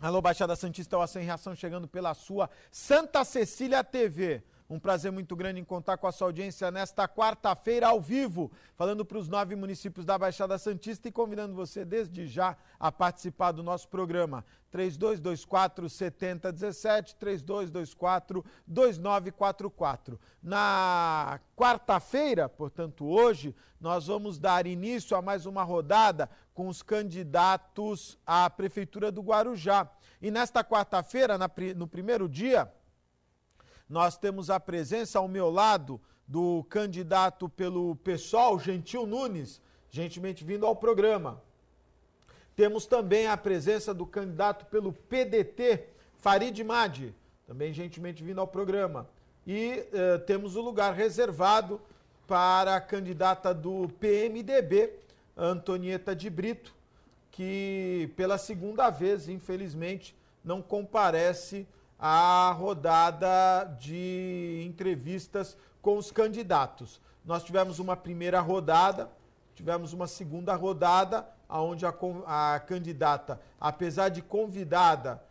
Alô, Baixada Santista, o Sem Reação chegando pela sua Santa Cecília TV. Um prazer muito grande em contar com a sua audiência nesta quarta-feira ao vivo, falando para os 9 municípios da Baixada Santista e convidando você desde já a participar do nosso programa. 3224-7017, 3224-2944. Na quarta-feira, portanto hoje, nós vamos dar início a mais uma rodada com os candidatos à Prefeitura do Guarujá. E nesta quarta-feira, no primeiro dia, nós temos a presença ao meu lado do candidato pelo PSOL, Gentil Nunes, gentilmente vindo ao programa. Temos também a presença do candidato pelo PDT, Farid Madi, também gentilmente vindo ao programa. E temos o lugar reservado para a candidata do PMDB, Antonieta de Brito, que pela segunda vez, infelizmente, não comparece à rodada de entrevistas com os candidatos. Nós tivemos uma primeira rodada, tivemos uma segunda rodada, onde a candidata, apesar de convidada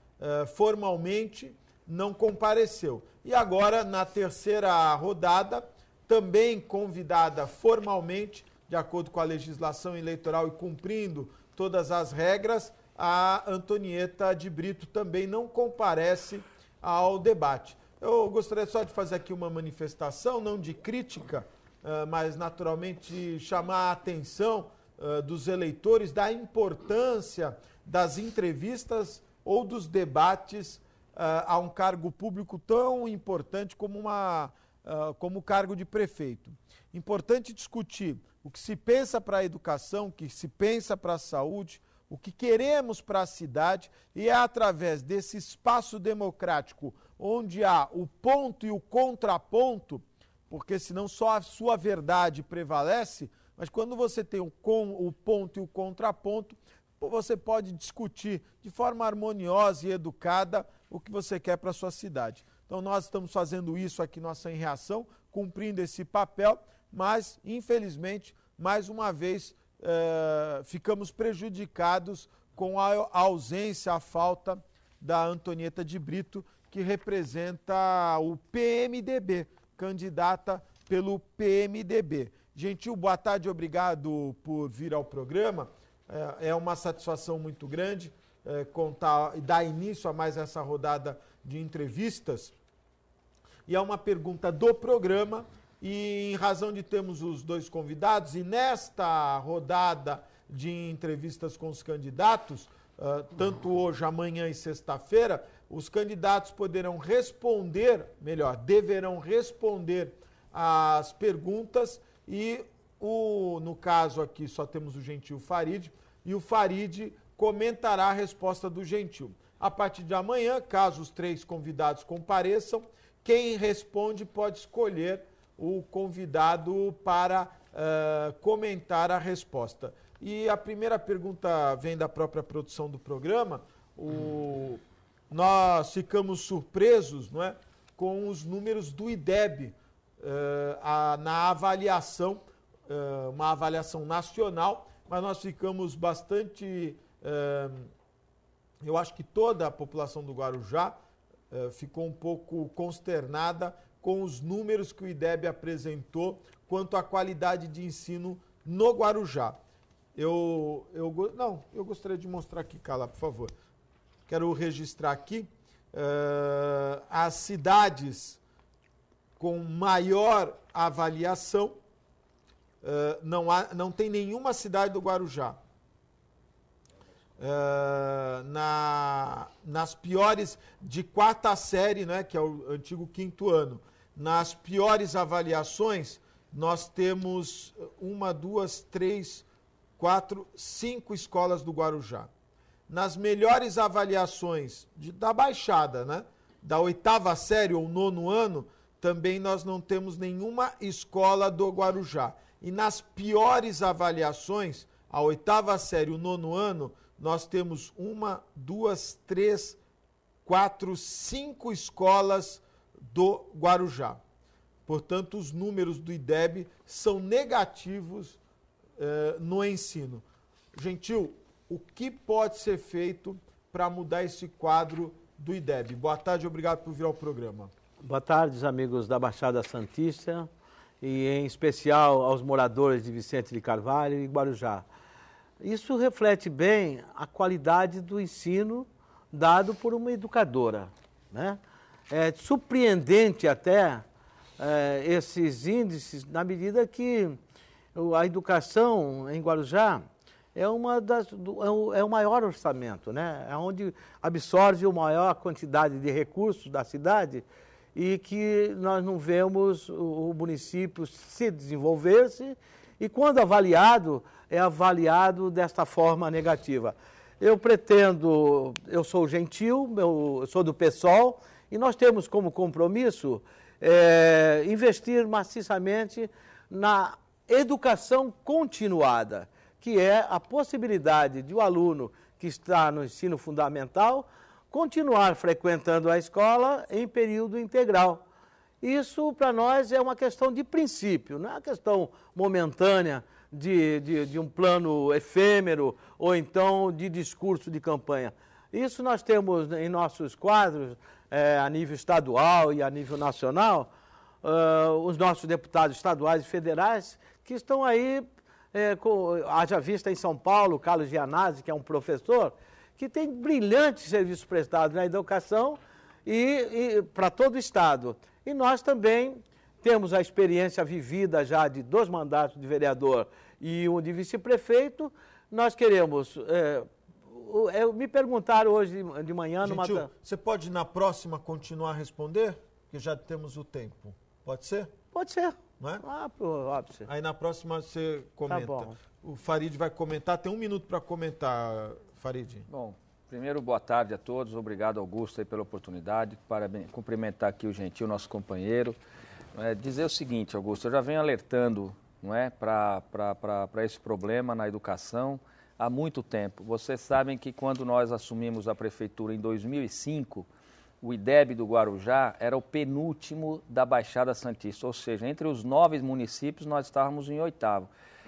formalmente, não compareceu. E agora, na terceira rodada, também convidada formalmente, de acordo com a legislação eleitoral e cumprindo todas as regras, a Antonieta de Brito também não comparece ao debate. Eu gostaria só de fazer aqui uma manifestação, não de crítica, mas naturalmente chamar a atenção dos eleitores da importância das entrevistas ou dos debates a um cargo público tão importante como o cargo de prefeito. Importante discutir o que se pensa para a educação, o que se pensa para a saúde, o que queremos para a cidade, e é através desse espaço democrático onde há o ponto e o contraponto, porque senão só a sua verdade prevalece, mas quando você tem o ponto e o contraponto, você pode discutir de forma harmoniosa e educada o que você quer para a sua cidade. Então nós estamos fazendo isso aqui no Sem Reação, cumprindo esse papel, mas infelizmente, mais uma vez, ficamos prejudicados com a ausência, a falta da Antonieta de Brito, que representa o PMDB, candidata pelo PMDB. Gentil, boa tarde, obrigado por vir ao programa. É uma satisfação muito grande contar e dar início a mais essa rodada de entrevistas. E é uma pergunta do programa, e em razão de termos os dois convidados, e nesta rodada de entrevistas com os candidatos, tanto hoje, amanhã e sexta-feira, os candidatos poderão responder, melhor, deverão responder às perguntas, e no caso aqui só temos o Gentil Farid, e o Farid comentará a resposta do Gentil. A partir de amanhã, caso os 3 convidados compareçam, quem responde pode escolher o convidado para comentar a resposta. E a primeira pergunta vem da própria produção do programa. Nós ficamos surpresos, não é, com os números do IDEB na avaliação, uma avaliação nacional, mas nós ficamos bastante, eu acho que toda a população do Guarujá ficou um pouco consternada com os números que o IDEB apresentou quanto à qualidade de ensino no Guarujá. Eu gostaria de mostrar aqui, Carla, por favor. Quero registrar aqui as cidades com maior avaliação. Não tem nenhuma cidade do Guarujá. Nas piores, de 4ª série, né, que é o antigo 5º ano, nas piores avaliações, nós temos 1, 2, 3, 4, 5 escolas do Guarujá. Nas melhores avaliações da Baixada, né, da 8ª série ou 9º ano, também nós não temos nenhuma escola do Guarujá. E nas piores avaliações, a 8ª série e o 9º ano, nós temos 1, 2, 3, 4, 5 escolas do Guarujá. Portanto, os números do IDEB são negativos no ensino. Gentil, o que pode ser feito para mudar esse quadro do IDEB. Boa tarde, obrigado por vir ao programa. Boa tarde, amigos da Baixada Santista e em especial aos moradores de Vicente de Carvalho e Guarujá. Isso reflete bem a qualidade do ensino dado por uma educadora, né? É surpreendente até esses índices, na medida que a educação em Guarujá é o maior orçamento, né? É onde absorve a maior quantidade de recursos da cidade e que nós não vemos o município se desenvolver-se e, quando avaliado, é avaliado desta forma negativa. Eu sou gentil, eu sou do PSOL, e nós temos como compromisso investir maciçamente na educação continuada, que é a possibilidade de o aluno que está no ensino fundamental continuar frequentando a escola em período integral. Isso, para nós, é uma questão de princípio, não é uma questão momentânea de um plano efêmero ou então de discurso de campanha. Isso nós temos em nossos quadros, a nível estadual e a nível nacional, os nossos deputados estaduais e federais que estão aí, haja vista em São Paulo, Carlos Gianazzi, que é um professor, que tem brilhantes serviços prestados na educação e para todo o Estado. E nós também temos a experiência vivida já de 2 mandatos de vereador e um de vice-prefeito. Nós queremos... me perguntaram hoje de manhã... Gentil, você pode na próxima continuar a responder? Porque já temos o tempo. Pode ser? Pode ser. Não é? Óbvio. Aí na próxima você comenta. Tá bom. O Farid vai comentar. Tem 1 minuto para comentar, Farid. Bom, primeiro, boa tarde a todos. Obrigado, Augusto, aí, pela oportunidade. Cumprimentar aqui o Gentil, nosso companheiro. Dizer o seguinte, Augusto, eu já venho alertando, não é, para esse problema na educação há muito tempo. Vocês sabem que quando nós assumimos a prefeitura em 2005, o IDEB do Guarujá era o penúltimo da Baixada Santista, ou seja, entre os 9 municípios nós estávamos em 8º.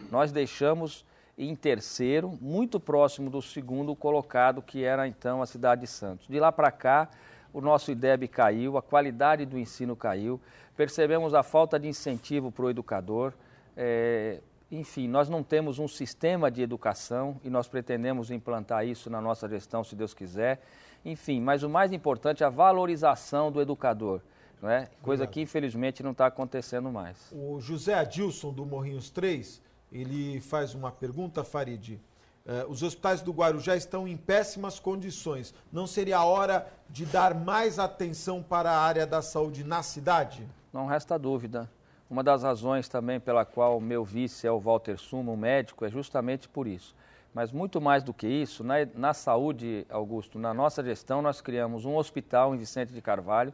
Nós deixamos em 3º, muito próximo do 2º colocado, que era então a cidade de Santos. De lá para cá, o nosso IDEB caiu, a qualidade do ensino caiu, percebemos a falta de incentivo para o educador, enfim, nós não temos um sistema de educação e nós pretendemos implantar isso na nossa gestão, se Deus quiser. Enfim, mas o mais importante é a valorização do educador, não é? Coisa que infelizmente não está acontecendo mais. O José Adilson, do Morrinhos 3, ele faz uma pergunta, Farid. Os hospitais do Guarujá estão em péssimas condições. Não seria a hora de dar mais atenção para a área da saúde na cidade? Não resta dúvida. Uma das razões também pela qual o meu vice é o Walter Suma, o médico, é justamente por isso. Mas muito mais do que isso, na saúde, Augusto, na nossa gestão, nós criamos um hospital em Vicente de Carvalho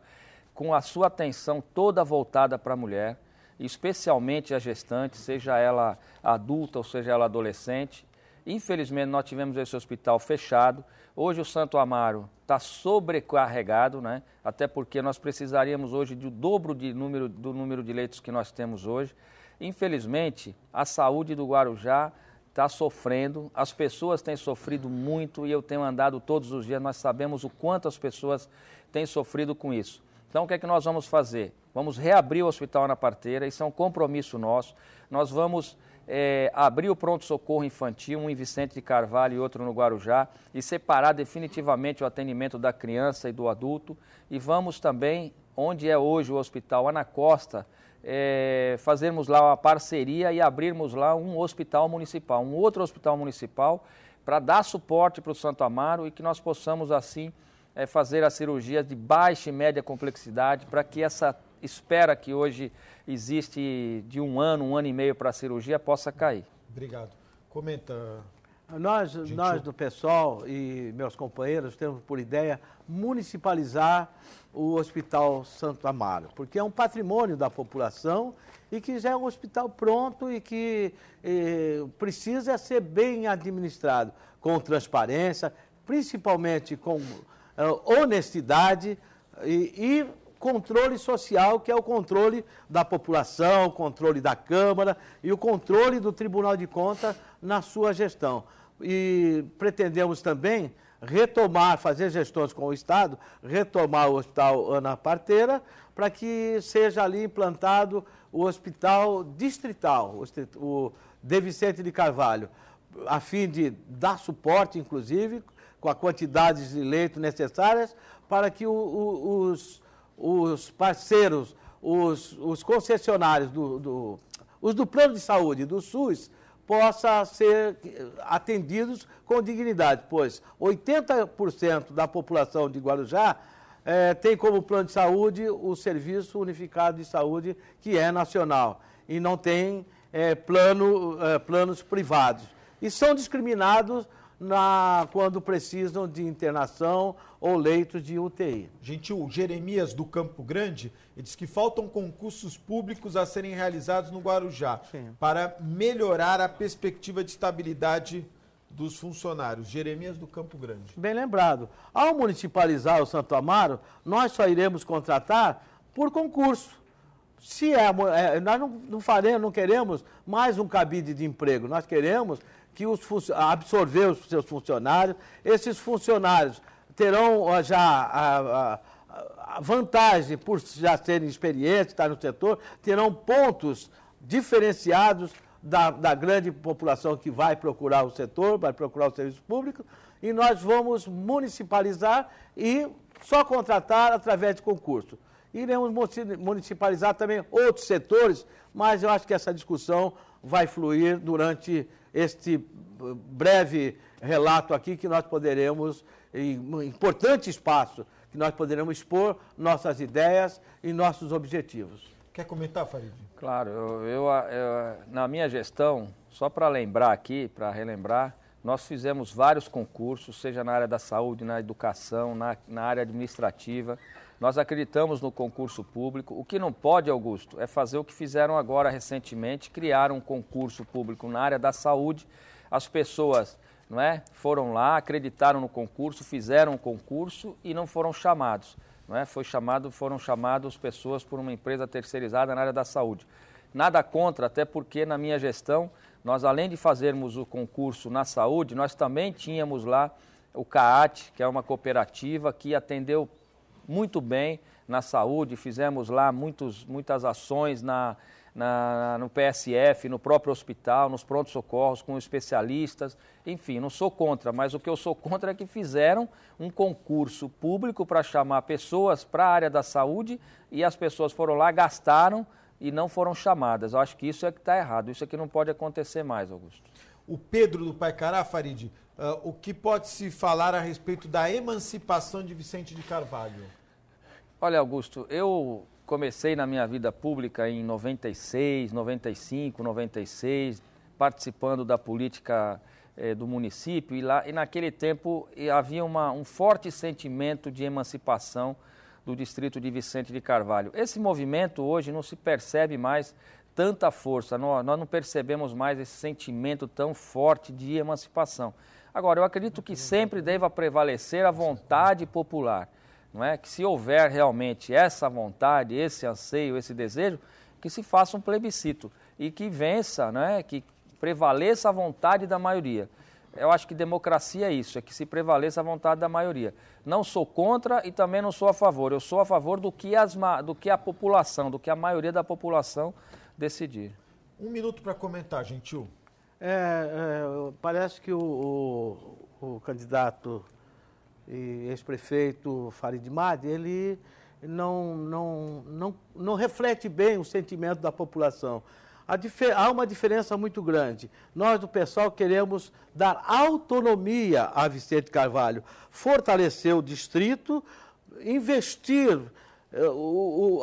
com a sua atenção toda voltada para a mulher, especialmente a gestante, seja ela adulta ou seja ela adolescente. Infelizmente, nós tivemos esse hospital fechado. Hoje o Santo Amaro está sobrecarregado, né? Até porque nós precisaríamos hoje do dobro do número de leitos que nós temos hoje. Infelizmente, a saúde do Guarujá está sofrendo, as pessoas têm sofrido muito e eu tenho andado todos os dias, nós sabemos o quanto as pessoas têm sofrido com isso. Então, o que é que nós vamos fazer? Vamos reabrir o Hospital Ana Parteira, isso é um compromisso nosso. Nós vamos abrir o pronto-socorro infantil, um em Vicente de Carvalho e outro no Guarujá, e separar definitivamente o atendimento da criança e do adulto. E vamos também, onde é hoje o Hospital Ana Costa, fazermos lá uma parceria e abrirmos lá um hospital municipal, um outro hospital municipal, para dar suporte para o Santo Amaro e que nós possamos, assim, fazer as cirurgias de baixa e média complexidade, para que essa espera que hoje existe de 1 ano e meio para a cirurgia possa cair. Obrigado. Comenta. Nós do PSOL e meus companheiros temos por ideia municipalizar o Hospital Santo Amaro, porque é um patrimônio da população e que já é um hospital pronto e que precisa ser bem administrado, com transparência, principalmente com honestidade e controle social, que é o controle da população, o controle da Câmara e o controle do Tribunal de Contas na sua gestão. E pretendemos também retomar, fazer gestões com o Estado, retomar o Hospital Ana Parteira, para que seja ali implantado o Hospital Distrital, o de Vicente de Carvalho, a fim de dar suporte, inclusive, com a quantidade de leitos necessárias, para que os parceiros, os concessionários os do plano de saúde do SUS possam ser atendidos com dignidade, pois 80% da população de Guarujá tem como plano de saúde o Serviço Unificado de Saúde, que é nacional, e não tem planos privados. E são discriminados quando precisam de internação ou leitos de UTI. Gentil, Jeremias do Campo Grande, ele diz que faltam concursos públicos a serem realizados no Guarujá. Sim. Para melhorar a perspectiva de estabilidade dos funcionários. Jeremias do Campo Grande. Bem lembrado. Ao municipalizar o Santo Amaro, nós só iremos contratar por concurso. Nós não queremos mais um cabide de emprego, nós queremos que absorver os seus funcionários. Esses funcionários terão já a vantagem, por já serem experientes, estar no setor, terão pontos diferenciados da grande população que vai procurar o setor, vai procurar o serviço público, e nós vamos municipalizar e só contratar através de concurso. Iremos municipalizar também outros setores, mas eu acho que essa discussão vai fluir durante este breve relato aqui, que nós poderemos, em um importante espaço, que nós poderemos expor nossas ideias e nossos objetivos. Quer comentar, Farid? Claro, na minha gestão, só para lembrar aqui, para relembrar, nós fizemos vários concursos, seja na área da saúde, na educação, na área administrativa. Nós acreditamos no concurso público. O que não pode, Augusto, é fazer o que fizeram agora recentemente, criar um concurso público na área da saúde. As pessoas foram lá, acreditaram no concurso, fizeram o concurso e não foram chamados. Foram chamadas pessoas por uma empresa terceirizada na área da saúde. Nada contra, até porque na minha gestão, nós além de fazermos o concurso na saúde, nós também tínhamos lá o CAAT, que é uma cooperativa que atendeu muito bem na saúde, fizemos lá muitas ações no PSF, no próprio hospital, nos prontos-socorros, com especialistas, enfim, não sou contra, mas o que eu sou contra é que fizeram um concurso público para chamar pessoas para a área da saúde e as pessoas foram lá, gastaram e não foram chamadas. Eu acho que isso é que está errado, isso é que não pode acontecer mais, Augusto. O Pedro do Paicará, Farid, o que pode se falar a respeito da emancipação de Vicente de Carvalho? Olha, Augusto, eu comecei na minha vida pública em 96, 95, 96, participando da política do município e naquele tempo havia um forte sentimento de emancipação do distrito de Vicente de Carvalho. Esse movimento hoje não se percebe mais tanta força, nós não percebemos mais esse sentimento tão forte de emancipação. Agora, eu acredito que sempre deva prevalecer a vontade popular. Não é? Que se houver realmente essa vontade, esse anseio, esse desejo, que se faça um plebiscito e que vença, que prevaleça a vontade da maioria. Eu acho que democracia é isso, é que se prevaleça a vontade da maioria. Não sou contra e também não sou a favor. Eu sou a favor do que a população, do que a maioria da população decidir. 1 minuto para comentar, Gentil. Parece que o candidato e ex-prefeito Farid Madi, ele não reflete bem o sentimento da população. Há uma diferença muito grande. Nós, do PSOL, queremos dar autonomia a Vicente Carvalho, fortalecer o distrito, investir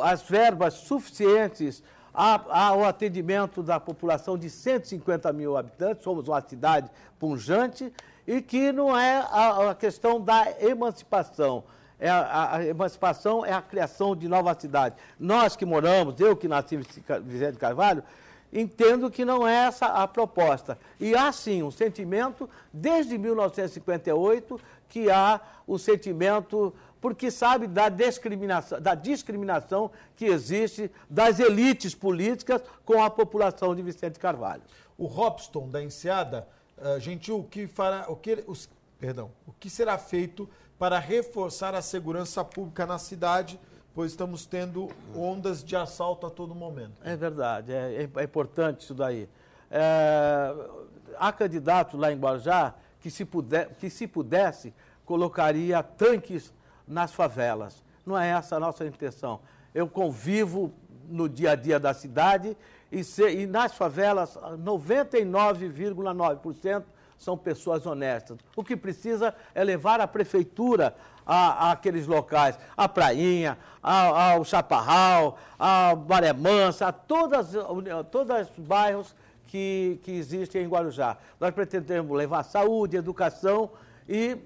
as verbas suficientes ao atendimento da população de 150 mil habitantes. Somos uma cidade pujante, e que não é a questão da emancipação. A emancipação é a criação de nova cidade. Nós que moramos, eu que nasci em Vicente de Carvalho, entendo que não é essa a proposta. E há sim um sentimento, desde 1958, que há o sentimento, porque sabe da discriminação que existe das elites políticas com a população de Vicente de Carvalho. O Robson, da Enseada, Gentil, o que será feito para reforçar a segurança pública na cidade, pois estamos tendo ondas de assalto a todo momento? É verdade, é importante isso daí. Há candidato lá em Guarujá que se pudesse, colocaria tanques nas favelas. Não é essa a nossa intenção. Eu convivo no dia a dia da cidade e nas favelas 99,9% são pessoas honestas. O que precisa é levar a prefeitura àqueles locais, a Prainha, ao Chaparral, a Maré Mansa, a todos os bairros que existem em Guarujá. Nós pretendemos levar saúde, educação e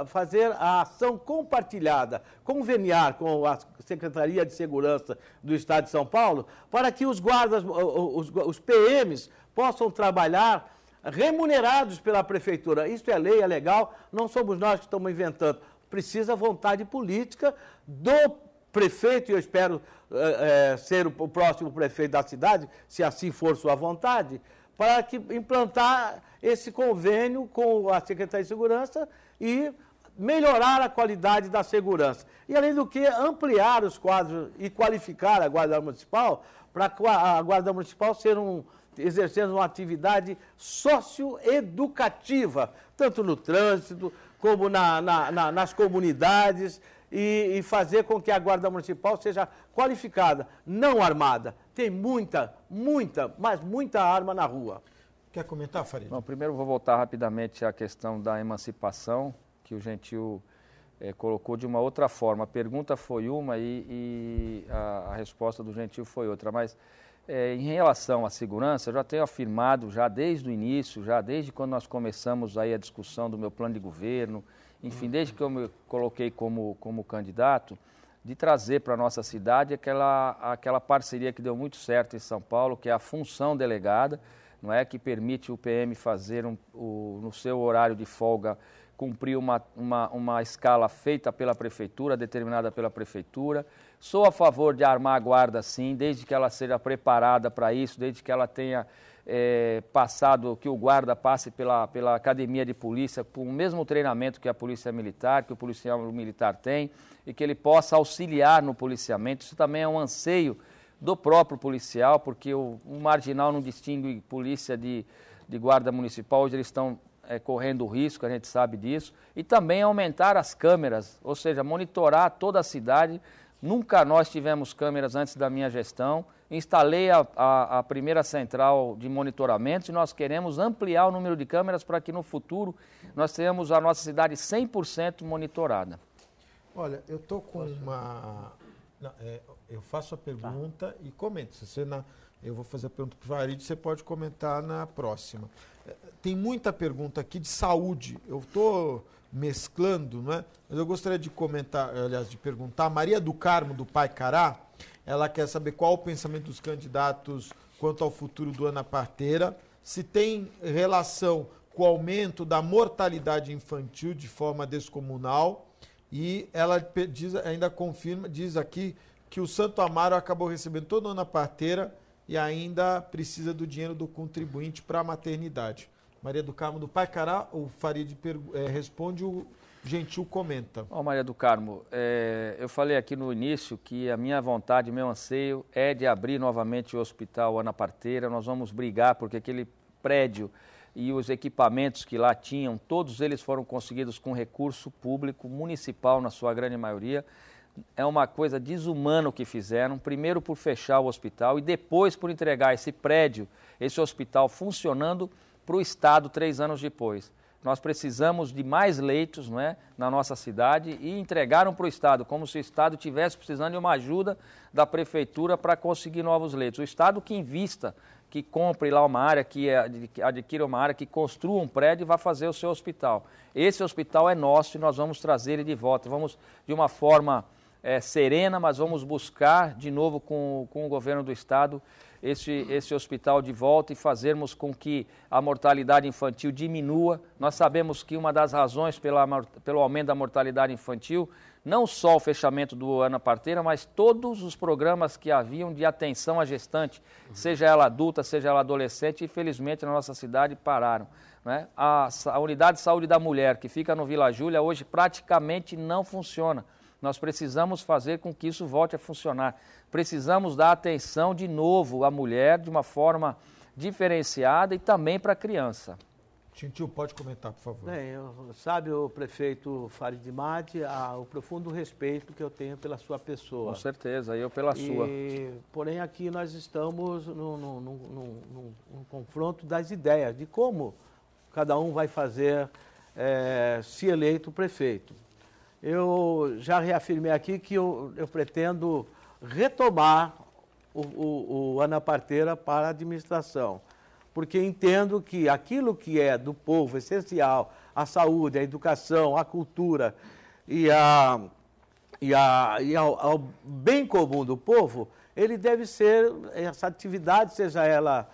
fazer a ação compartilhada, conveniar com a Secretaria de Segurança do Estado de São Paulo, para que os guardas, os PMs, possam trabalhar remunerados pela prefeitura. Isso é lei, é legal, não somos nós que estamos inventando. Precisa vontade política do prefeito, e eu espero ser o próximo prefeito da cidade, se assim for sua vontade, para implantar esse convênio com a Secretaria de Segurança e melhorar a qualidade da segurança. E, além do que, ampliar os quadros e qualificar a Guarda Municipal, para a Guarda Municipal exercendo uma atividade socioeducativa, tanto no trânsito como nas comunidades, e fazer com que a Guarda Municipal seja qualificada, não armada. Tem muita arma na rua. Quer comentar, Farid? Bom, primeiro vou voltar rapidamente à questão da emancipação, que o Gentil colocou de uma outra forma. A pergunta foi uma e a resposta do Gentil foi outra, mas em relação à segurança, eu já tenho afirmado, já desde o início, já desde quando nós começamos aí a discussão do meu plano de governo, enfim, desde que eu me coloquei como candidato, de trazer para a nossa cidade aquela parceria que deu muito certo em São Paulo, que é a função delegada, não é, que permite o PM fazer no seu horário de folga, cumprir uma escala feita pela prefeitura, determinada pela prefeitura. Sou a favor de armar a guarda, sim, desde que ela seja preparada para isso, desde que ela tenha passado, que o guarda passe pela academia de polícia, com o mesmo treinamento que a polícia militar, que o policial militar tem, e que ele possa auxiliar no policiamento. Isso também é um anseio do próprio policial, porque o marginal não distingue polícia de guarda municipal. Hoje eles estão correndo risco, a gente sabe disso. E também aumentar as câmeras, ou seja, monitorar toda a cidade. Nunca nós tivemos câmeras antes da minha gestão. Instalei a primeira central de monitoramento e nós queremos ampliar o número de câmeras para que no futuro nós tenhamos a nossa cidade 100% monitorada. Olha, eu estou com uma... eu faço a pergunta e comento. Eu vou fazer a pergunta para o Farid, você pode comentar na próxima. Tem muita pergunta aqui de saúde. Eu estou mesclando, né? Mas eu gostaria de comentar, aliás, de perguntar. Maria do Carmo, do Paicará, ela quer saber qual o pensamento dos candidatos quanto ao futuro do Ana Parteira, se tem relação com o aumento da mortalidade infantil de forma descomunal, e ela diz aqui que o Santo Amaro acabou recebendo toda a Ana Parteira e ainda precisa do dinheiro do contribuinte para a maternidade. Maria do Carmo do Paicará, o Farid responde, o Gentil comenta. Maria do Carmo, eu falei aqui no início que a minha vontade, meu anseio é de abrir novamente o Hospital Ana Parteira. Nós vamos brigar porque aquele prédio e os equipamentos que lá tinham, todos eles foram conseguidos com recurso público, municipal na sua grande maioria. É uma coisa desumana o que fizeram, primeiro por fechar o hospital e depois por entregar esse prédio, esse hospital funcionando para o Estado 3 anos depois. Nós precisamos de mais leitos, não é, na nossa cidade e entregaram para o Estado, como se o Estado estivesse precisando de uma ajuda da Prefeitura para conseguir novos leitos. O Estado que invista, que compre lá uma área, que adquira uma área, que construa um prédio e vá fazer o seu hospital. Esse hospital é nosso e nós vamos trazer ele de volta. Vamos, de uma forma serena, mas vamos buscar de novo com o governo do estado esse hospital de volta e fazermos com que a mortalidade infantil diminua. Nós sabemos que uma das razões pelo aumento da mortalidade infantil, não só o fechamento do Ana Parteira, mas todos os programas que haviam de atenção à gestante, seja ela adulta, seja ela adolescente, infelizmente na nossa cidade pararam. Né? A unidade de saúde da mulher, que fica no Vila Júlia, hoje praticamente não funciona. Nós precisamos fazer com que isso volte a funcionar. Precisamos dar atenção de novo à mulher de uma forma diferenciada e também para a criança. Gentil, pode comentar, por favor. Bem, sabe, o prefeito Farid Madi, o profundo respeito que eu tenho pela sua pessoa. Com certeza, eu pela sua. Porém, aqui nós estamos num confronto das ideias, de como cada um vai fazer se eleito prefeito. Eu já reafirmei aqui que eu pretendo retomar o Ana Parteira para a administração, porque entendo que aquilo que é do povo essencial, a saúde, a educação, a cultura e ao bem comum do povo, ele deve ser, essa atividade, seja ela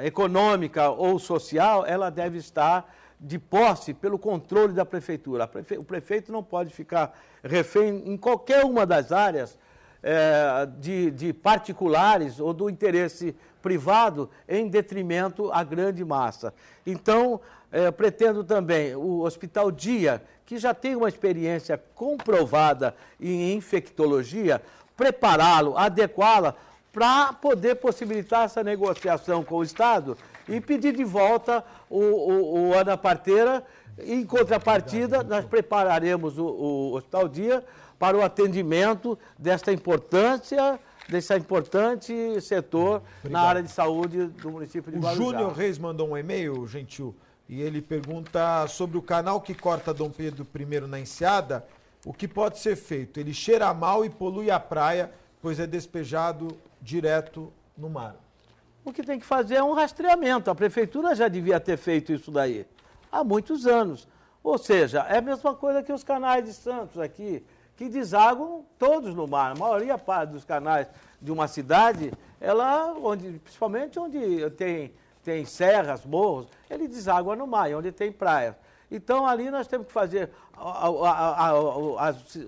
econômica ou social, ela deve estar de posse pelo controle da prefeitura. O prefeito não pode ficar refém em qualquer uma das áreas de particulares ou do interesse privado em detrimento à grande massa. Então, pretendo também o Hospital Dia, que já tem uma experiência comprovada em infectologia, prepará-lo, adequá-la para poder possibilitar essa negociação com o Estado e pedir de volta o Ana Parteira. Em contrapartida, nós prepararemos o Hospital Dia para o atendimento desse importante setor na área de saúde do município de Guarujá. O Júnior Reis mandou um e-mail, Gentil, e ele pergunta sobre o canal que corta Dom Pedro I na Enseada, o que pode ser feito? Ele cheira mal e polui a praia, pois é despejado direto no mar. O que tem que fazer é um rastreamento. A prefeitura já devia ter feito isso daí há muitos anos. Ou seja, é a mesma coisa que os canais de Santos aqui, que desaguam todos no mar. A maioria dos canais de uma cidade, principalmente onde tem serras, morros, ele deságua no mar, onde tem praias. Então, ali nós temos que fazer,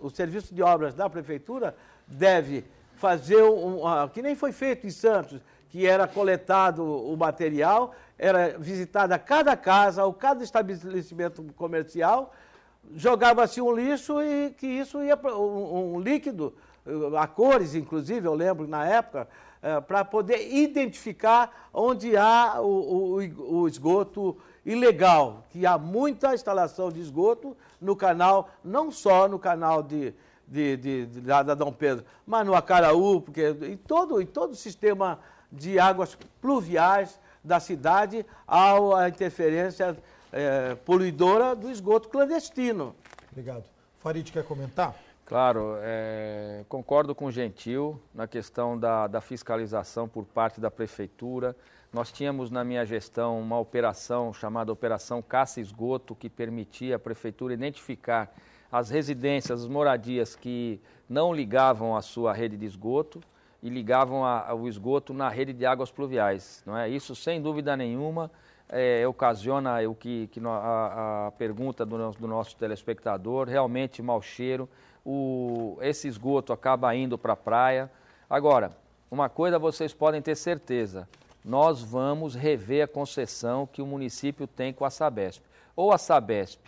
o serviço de obras da prefeitura deve fazer, que nem foi feito em Santos, que era coletado o material, era visitada cada casa ou cada estabelecimento comercial, jogava-se um lixo e que isso ia um líquido, a cores inclusive, eu lembro na época, para poder identificar onde há o esgoto ilegal, que há muita instalação de esgoto no canal, não só no canal da Dom Pedro, mas no Acaraú, porque em todo o sistema de águas pluviais da cidade há a interferência poluidora do esgoto clandestino. Obrigado. Farid, quer comentar? Claro, concordo com o Gentil na questão da fiscalização por parte da prefeitura. Nós tínhamos na minha gestão uma operação chamada Operação Caça Esgoto, que permitia à prefeitura identificar as residências, as moradias que não ligavam à sua rede de esgoto e ligavam o esgoto na rede de águas pluviais. Não é? Isso, sem dúvida nenhuma, ocasiona a pergunta do nosso telespectador, realmente mau cheiro. Esse esgoto acaba indo para a praia. Agora, uma coisa vocês podem ter certeza, nós vamos rever a concessão que o município tem com a Sabesp. Ou a Sabesp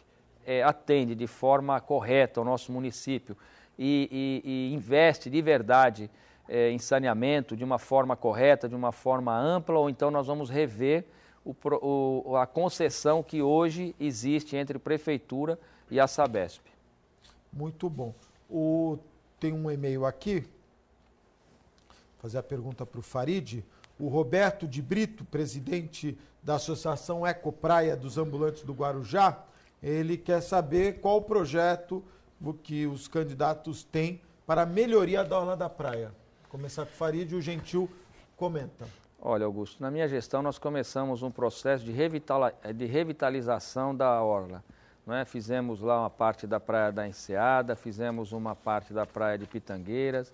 atende de forma correta o nosso município e investe de verdade em saneamento de uma forma correta, de uma forma ampla, ou então nós vamos rever a concessão que hoje existe entre Prefeitura e a Sabesp. Muito bom. Tem um e-mail aqui, vou fazer a pergunta para o Farid. O Roberto de Brito, presidente da Associação Ecopraia dos Ambulantes do Guarujá, ele quer saber qual o projeto que os candidatos têm para a melhoria da orla da praia. Vou começar com o Farid e o Gentil comenta. Olha, Augusto, na minha gestão nós começamos um processo de revitalização da orla. não é? Fizemos lá uma parte da Praia da Enseada, fizemos uma parte da Praia de Pitangueiras.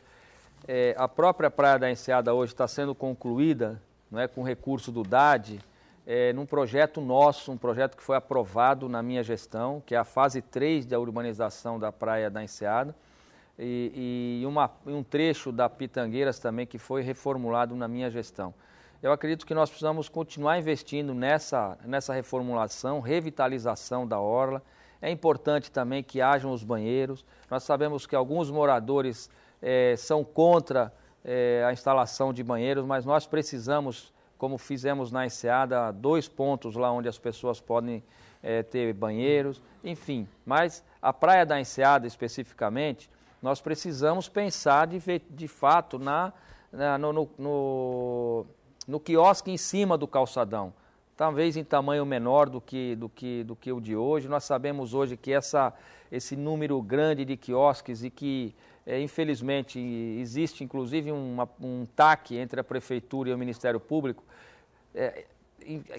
A própria Praia da Enseada hoje está sendo concluída, não é, com recurso do DAD, num projeto nosso, um projeto que foi aprovado na minha gestão, que é a fase 3 da urbanização da Praia da Enseada, e um trecho da Pitangueiras também que foi reformulado na minha gestão. Eu acredito que nós precisamos continuar investindo nessa reformulação, revitalização da orla. É importante também que hajam os banheiros. Nós sabemos que alguns moradores são contra a instalação de banheiros, mas nós precisamos, como fizemos na Enseada, 2 pontos lá onde as pessoas podem ter banheiros, enfim. Mas a Praia da Enseada, especificamente, nós precisamos pensar de fato no quiosque em cima do calçadão, talvez em tamanho menor do que o de hoje. Nós sabemos hoje que esse número grande de quiosques e que, infelizmente, existe inclusive um TAC entre a Prefeitura e o Ministério Público,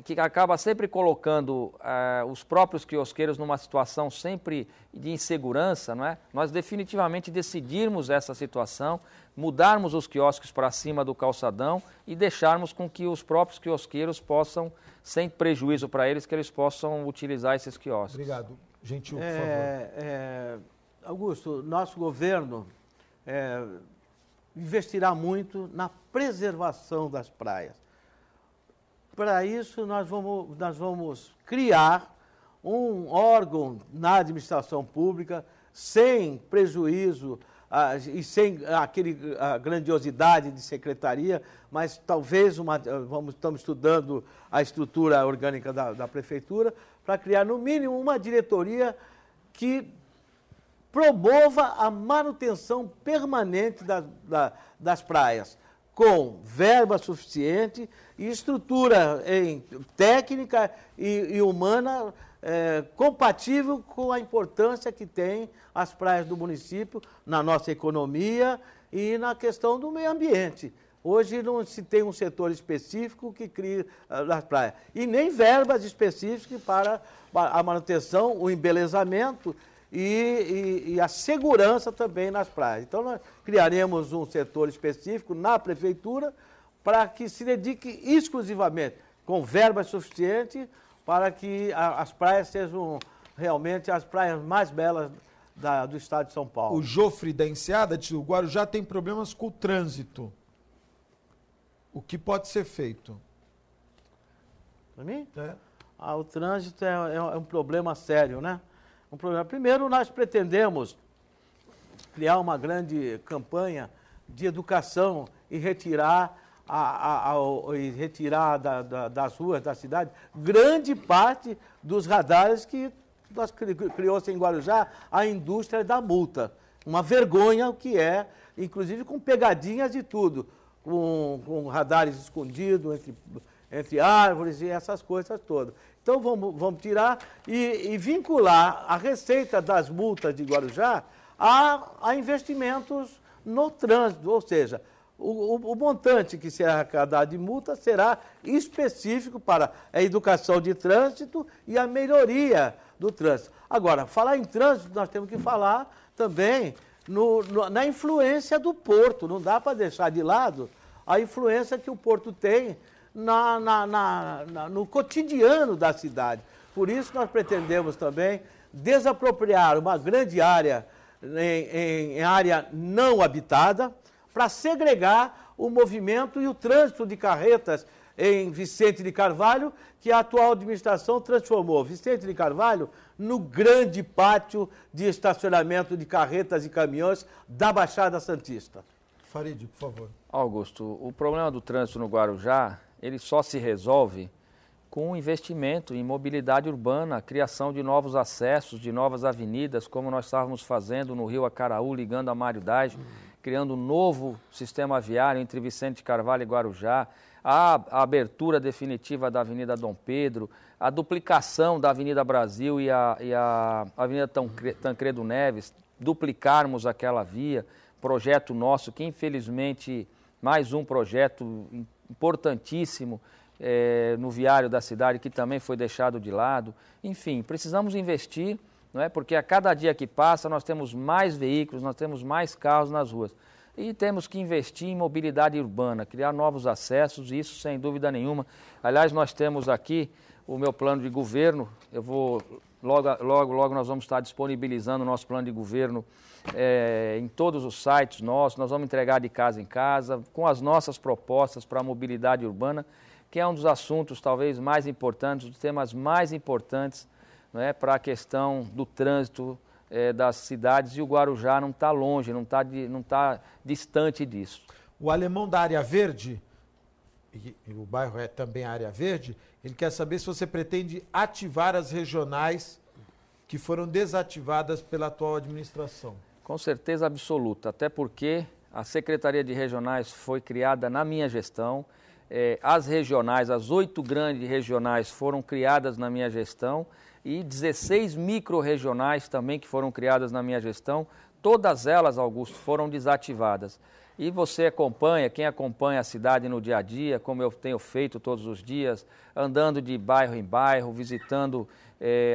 que acaba sempre colocando os próprios quiosqueiros numa situação sempre de insegurança, não é? Nós definitivamente decidirmos essa situação, mudarmos os quiosques para cima do calçadão e deixarmos com que os próprios quiosqueiros possam, sem prejuízo para eles, que eles possam utilizar esses quiosques. Obrigado. Gentil, por favor. Augusto, nosso governo investirá muito na preservação das praias. Para isso, nós vamos criar um órgão na administração pública, sem prejuízo e sem a grandiosidade de secretaria, mas talvez estamos estudando a estrutura orgânica da prefeitura, para criar, no mínimo, uma diretoria que promova a manutenção permanente das praias, com verba suficiente e estrutura técnica e humana compatível com a importância que tem as praias do município na nossa economia e na questão do meio ambiente. Hoje não se tem um setor específico que cria as praias e nem verbas específicas para a manutenção, o embelezamento e a segurança também nas praias. Então, nós criaremos um setor específico na prefeitura para que se dedique exclusivamente, com verba suficiente, para que as praias sejam realmente as praias mais belas do estado de São Paulo. O Jofre da Enseada diz que o Guarujá tem problemas com o trânsito. O que pode ser feito? Para mim? O trânsito é um problema sério, né? Um problema. Primeiro, nós pretendemos criar uma grande campanha de educação e retirar das ruas da cidade grande parte dos radares que criou-se em Guarujá a indústria da multa. Uma vergonha o que é, inclusive com pegadinhas e tudo, com radares escondidos entre árvores e essas coisas todas. Então, vamos tirar e vincular a receita das multas de Guarujá a investimentos no trânsito, ou seja, o montante que será arrecadado de multa será específico para a educação de trânsito e a melhoria do trânsito. Agora, falar em trânsito, nós temos que falar também na influência do porto. Não dá para deixar de lado a influência que o porto tem no cotidiano da cidade. Por isso, nós pretendemos também desapropriar uma grande área em área não habitada para segregar o movimento e o trânsito de carretas em Vicente de Carvalho, que a atual administração transformou Vicente de Carvalho no grande pátio de estacionamento de carretas e caminhões da Baixada Santista. Farid, por favor. Augusto, o problema do trânsito no Guarujá, ele só se resolve com investimento em mobilidade urbana, a criação de novos acessos, de novas avenidas, como nós estávamos fazendo no Rio Acaraú, ligando a Mário Daggio, criando um novo sistema viário entre Vicente de Carvalho e Guarujá, a abertura definitiva da Avenida Dom Pedro, a duplicação da Avenida Brasil e a Avenida Tancredo Neves, duplicarmos aquela via, projeto nosso que infelizmente, mais um projeto importantíssimo, no viário da cidade, que também foi deixado de lado. Enfim, precisamos investir, não é? Porque a cada dia que passa nós temos mais veículos, nós temos mais carros nas ruas. E temos que investir em mobilidade urbana, criar novos acessos, isso sem dúvida nenhuma. Aliás, nós temos aqui o meu plano de governo, eu vou, logo nós vamos estar disponibilizando o nosso plano de governo em todos os sites nossos, nós vamos entregar de casa em casa, com as nossas propostas para a mobilidade urbana, que é um dos assuntos talvez mais importantes, dos temas mais importantes, não é, para a questão do trânsito das cidades, e o Guarujá não está longe, não está distante disso. O alemão da área verde, e o bairro é também a área verde, ele quer saber se você pretende ativar as regionais que foram desativadas pela atual administração. Com certeza absoluta, até porque a Secretaria de Regionais foi criada na minha gestão, as regionais, as 8 grandes regionais foram criadas na minha gestão e 16 micro-regionais também que foram criadas na minha gestão, todas elas, Augusto, foram desativadas. E você acompanha, quem acompanha a cidade no dia a dia, como eu tenho feito todos os dias, andando de bairro em bairro, visitando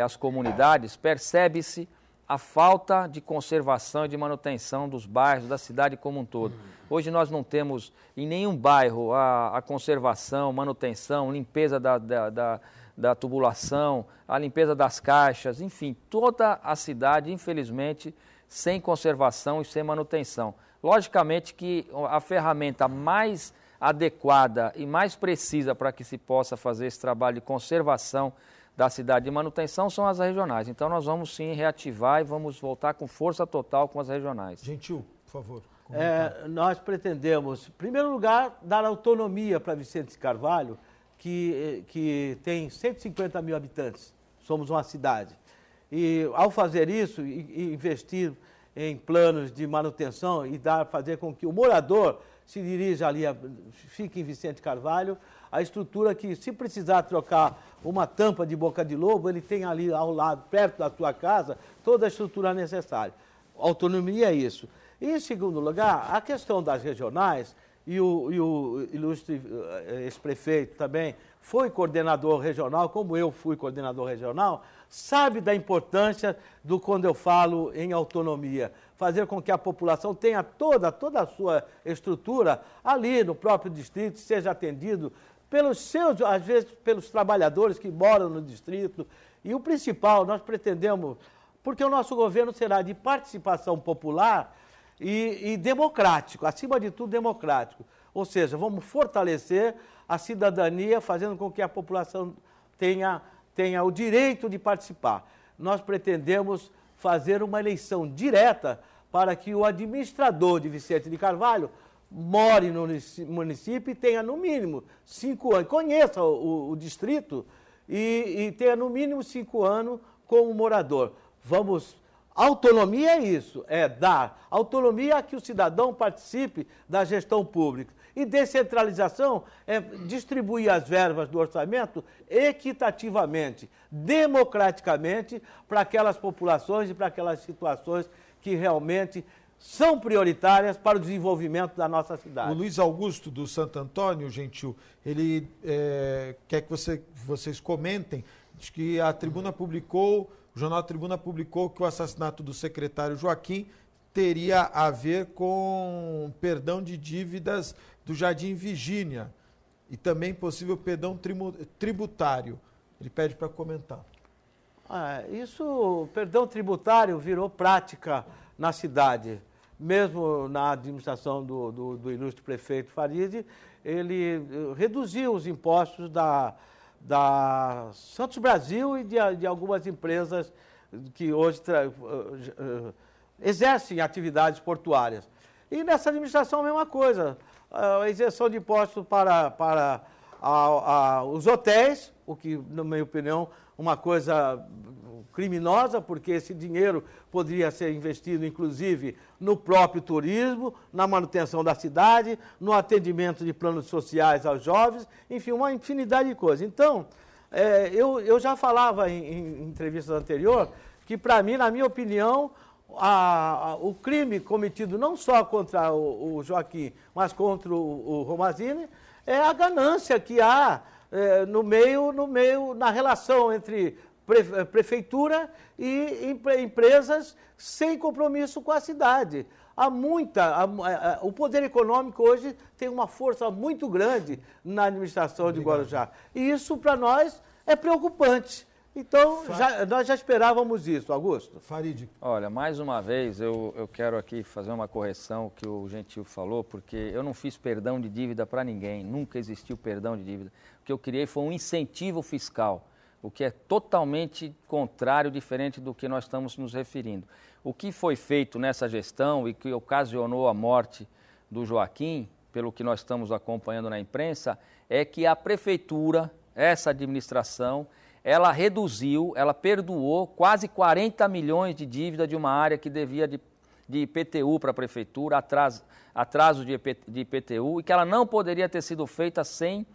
as comunidades, percebe-se a falta de conservação e de manutenção dos bairros, da cidade como um todo. Hoje nós não temos em nenhum bairro a conservação, manutenção, limpeza da tubulação, a limpeza das caixas, enfim, toda a cidade, infelizmente, sem conservação e sem manutenção. Logicamente que a ferramenta mais adequada e mais precisa para que se possa fazer esse trabalho de conservação da cidade de manutenção são as regionais. Então nós vamos sim reativar e vamos voltar com força total com as regionais. Gentil, por favor. Nós pretendemos, em primeiro lugar, dar autonomia para Vicente Carvalho, que tem 150 mil habitantes, somos uma cidade. E ao fazer isso, e investir em planos de manutenção e fazer com que o morador se dirija ali, fique em Vicente Carvalho, a estrutura que, se precisar trocar uma tampa de boca de lobo, ele tem ali ao lado, perto da sua casa, toda a estrutura necessária. Autonomia é isso. E, em segundo lugar, a questão das regionais, e o ilustre ex-prefeito também foi coordenador regional, como eu fui coordenador regional, sabe da importância do quando eu falo em autonomia, fazer com que a população tenha toda a sua estrutura ali no próprio distrito, seja atendido pelos seus, às vezes, pelos trabalhadores que moram no distrito. E o principal, nós pretendemos, porque o nosso governo será de participação popular e democrático, acima de tudo democrático. Ou seja, vamos fortalecer a cidadania, fazendo com que a população tenha o direito de participar. Nós pretendemos fazer uma eleição direta para que o administrador de Vicente de Carvalho more no município e tenha no mínimo 5 anos, conheça o distrito e tenha no mínimo 5 anos como morador. Autonomia é isso, é dar autonomia a que o cidadão participe da gestão pública. E descentralização é distribuir as verbas do orçamento equitativamente, democraticamente, para aquelas populações e para aquelas situações que realmente são prioritárias para o desenvolvimento da nossa cidade. O Luiz Augusto do Santo Antônio, Gentil, ele quer que vocês comentem, diz que a Tribuna publicou, o jornal Tribuna publicou que o assassinato do secretário Joaquim teria a ver com perdão de dívidas do Jardim Virgínia e também possível perdão tributário. Ele pede para comentar. Isso, perdão tributário virou prática na cidade. Mesmo na administração do ilustre prefeito Farid, ele reduziu os impostos da Santos Brasil e de algumas empresas que hoje exercem atividades portuárias. E nessa administração a mesma coisa, a isenção de impostos para os hotéis, o que, na minha opinião, uma coisa criminosa, porque esse dinheiro poderia ser investido, inclusive, no próprio turismo, na manutenção da cidade, no atendimento de planos sociais aos jovens, enfim, uma infinidade de coisas. Então, eu já falava em entrevistas anteriores que, para mim, na minha opinião, o crime cometido não só contra o Joaquim, mas contra o Romazini, é a ganância que há na relação entre prefeitura e empresas sem compromisso com a cidade. O poder econômico hoje tem uma força muito grande na administração de Guarujá. E isso, para nós, é preocupante. Então, nós já esperávamos isso, Augusto. Farid. Olha, mais uma vez, eu quero aqui fazer uma correção que o Gentil falou, porque eu não fiz perdão de dívida para ninguém, nunca existiu perdão de dívida. O que eu criei foi um incentivo fiscal, o que é totalmente contrário, diferente do que nós estamos nos referindo. O que foi feito nessa gestão e que ocasionou a morte do Joaquim, pelo que nós estamos acompanhando na imprensa, é que a prefeitura, essa administração, ela reduziu, ela perdoou quase 40 milhões de dívida de uma área que devia de IPTU para a prefeitura, atraso de IPTU, e que ela não poderia ter sido feita sem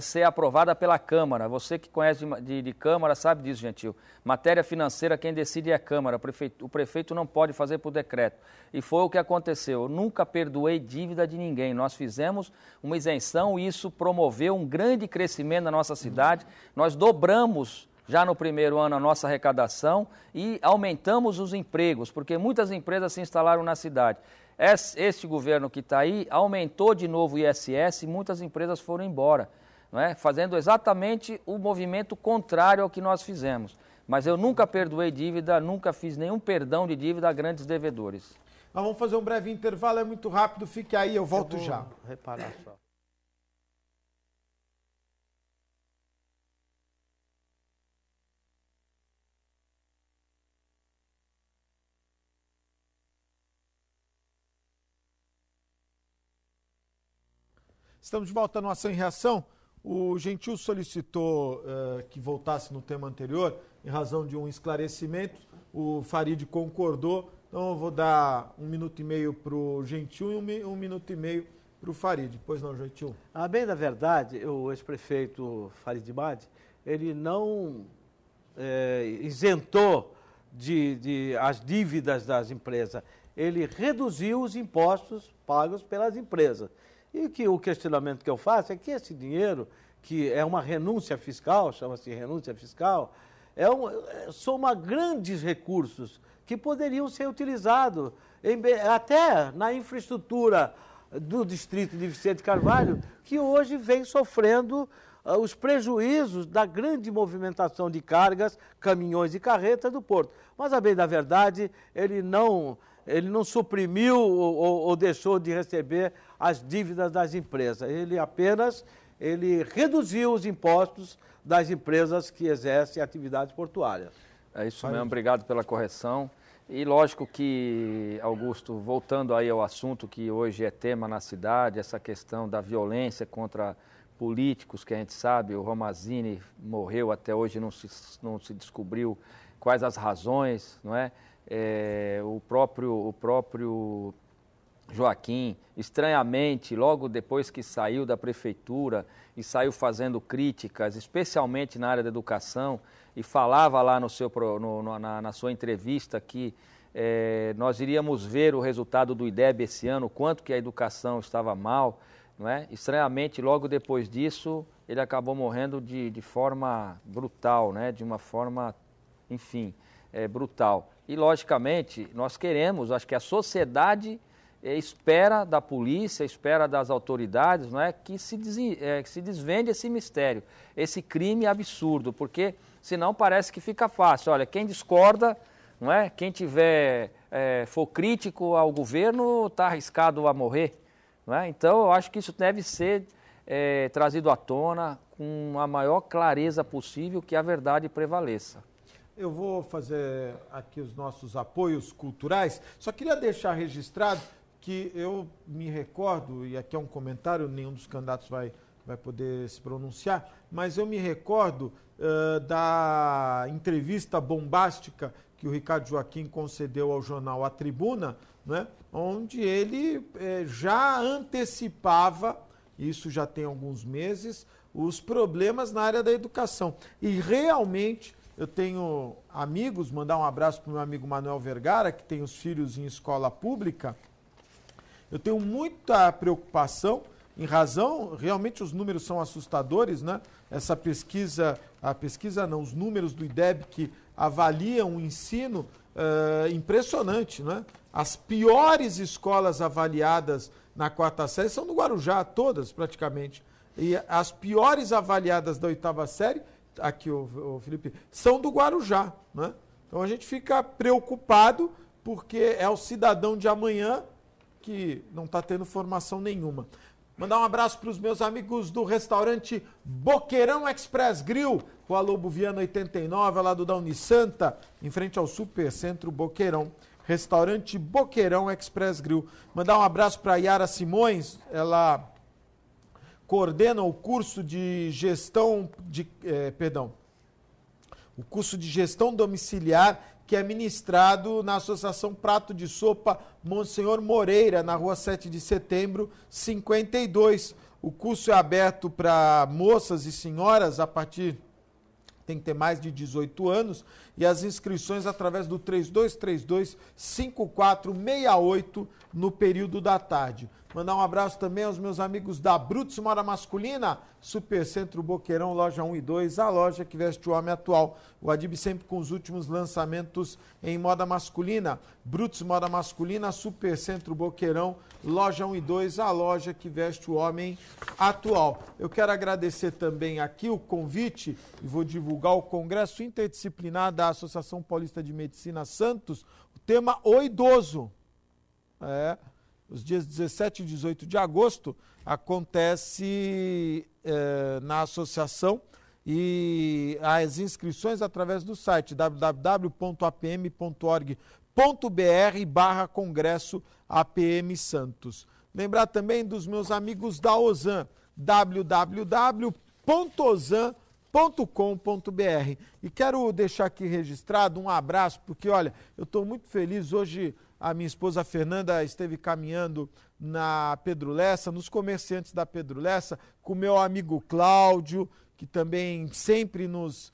ser aprovada pela Câmara. Você que conhece de Câmara sabe disso, Gentil. Matéria financeira, quem decide é a Câmara, o prefeito não pode fazer por decreto. E foi o que aconteceu. Eu nunca perdoei dívida de ninguém. Nós fizemos uma isenção e isso promoveu um grande crescimento na nossa cidade. Nós dobramos já no primeiro ano a nossa arrecadação e aumentamos os empregos, porque muitas empresas se instalaram na cidade. Este governo que está aí aumentou de novo o ISS e muitas empresas foram embora, não é? Fazendo exatamente o movimento contrário ao que nós fizemos. Mas eu nunca perdoei dívida, nunca fiz nenhum perdão de dívida a grandes devedores. Nós vamos fazer um breve intervalo, é muito rápido, fique aí, eu volto já. Reparar só. Estamos de volta no Ação e Reação. O Gentil solicitou que voltasse no tema anterior, em razão de um esclarecimento. O Farid concordou, então eu vou dar 1 minuto e meio para o Gentil e 1 minuto e meio para o Farid. Pois não, Gentil? A bem da verdade, o ex-prefeito Farid Madi, ele não isentou as dívidas das empresas, ele reduziu os impostos pagos pelas empresas. E o questionamento que eu faço é que esse dinheiro, que é uma renúncia fiscal, chama-se renúncia fiscal, soma grandes recursos que poderiam ser utilizados até na infraestrutura do distrito de Vicente Carvalho, que hoje vem sofrendo os prejuízos da grande movimentação de cargas, caminhões e carretas do porto. Mas, a bem da verdade, ele não suprimiu ou deixou de receber as dívidas das empresas. Ele reduziu os impostos das empresas que exercem atividades portuárias. É isso mesmo, obrigado pela correção. E lógico que, Augusto, voltando aí ao assunto que hoje é tema na cidade, essa questão da violência contra políticos, que a gente sabe, o Romazini morreu, até hoje não se descobriu quais as razões, não é? O próprio Joaquim, estranhamente, logo depois que saiu da prefeitura e saiu fazendo críticas, especialmente na área da educação, e falava lá na sua entrevista que nós iríamos ver o resultado do IDEB esse ano, o quanto que a educação estava mal, não é? Estranhamente, logo depois disso, ele acabou morrendo de forma brutal, né? De uma forma, enfim, brutal. E, logicamente, nós queremos, acho que a sociedade espera da polícia, espera das autoridades, não é, que se desvende esse mistério, esse crime absurdo, porque senão parece que fica fácil. Olha, quem discorda, não é, quem for crítico ao governo está arriscado a morrer, não é? Então, eu acho que isso deve ser trazido à tona com a maior clareza possível, que a verdade prevaleça. Eu vou fazer aqui os nossos apoios culturais. Só queria deixar registrado que eu me recordo, e aqui é um comentário, nenhum dos candidatos vai poder se pronunciar, mas eu me recordo da entrevista bombástica que o Ricardo Joaquim concedeu ao jornal A Tribuna, né, onde ele já antecipava, isso já tem alguns meses, os problemas na área da educação. E realmente eu tenho amigos, mandar um abraço para o meu amigo Manuel Vergara, que tem os filhos em escola pública. Eu tenho muita preocupação em razão, realmente os números são assustadores, né? Essa pesquisa, os números do IDEB que avaliam o ensino, impressionante, né? As piores escolas avaliadas na 4ª série são do Guarujá, todas praticamente. E as piores avaliadas da 8ª série, aqui o Felipe, são do Guarujá, né? Então a gente fica preocupado porque é o cidadão de amanhã que não está tendo formação nenhuma. Mandar um abraço para os meus amigos do restaurante Boqueirão Express Grill, Rua Lobo Viana 89, ao lado da Unisanta, em frente ao Supercentro Boqueirão. Restaurante Boqueirão Express Grill. Mandar um abraço para a Yara Simões, ela coordena o curso de o curso de gestão domiciliar que é ministrado na Associação Prato de Sopa Monsenhor Moreira, na Rua 7 de Setembro, 52. O curso é aberto para moças e senhoras a partir, tem que ter mais de 18 anos, e as inscrições através do 3232-5468 no período da tarde. Mandar um abraço também aos meus amigos da Brutus Moda Masculina, Supercentro Boqueirão, loja 1 e 2, a loja que veste o homem atual. O Adib sempre com os últimos lançamentos em moda masculina. Brutus Moda Masculina, Supercentro Boqueirão, loja 1 e 2, a loja que veste o homem atual. Eu quero agradecer também aqui o convite, e vou divulgar o Congresso Interdisciplinar da Associação Paulista de Medicina Santos, o tema O Idoso. Os dias 17 e 18 de agosto acontece na associação e as inscrições através do site www.apm.org.br/Congresso APM Santos. Lembrar também dos meus amigos da Ozan, www.ozan.com.br. E quero deixar aqui registrado um abraço, porque olha, eu estou muito feliz hoje. A minha esposa Fernanda esteve caminhando na Pedro Lessa, nos comerciantes da Pedro Lessa, com o meu amigo Cláudio, que também sempre nos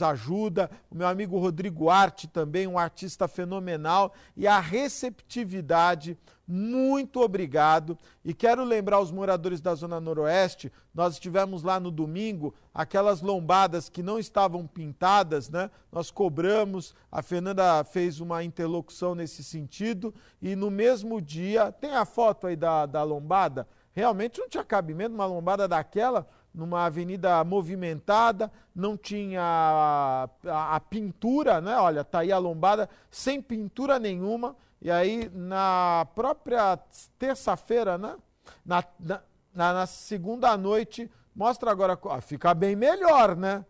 ajuda, o meu amigo Rodrigo Arte também, um artista fenomenal, e a receptividade, muito obrigado. E quero lembrar os moradores da Zona Noroeste, nós estivemos lá no domingo, aquelas lombadas que não estavam pintadas, né? Nós cobramos, a Fernanda fez uma interlocução nesse sentido, e no mesmo dia, tem a foto aí da lombada? Realmente não tinha cabimento uma lombada daquela, numa avenida movimentada, não tinha a pintura, né? Olha, tá aí a lombada sem pintura nenhuma. E aí, na própria terça-feira, né? Na segunda noite, mostra agora, fica bem melhor, né?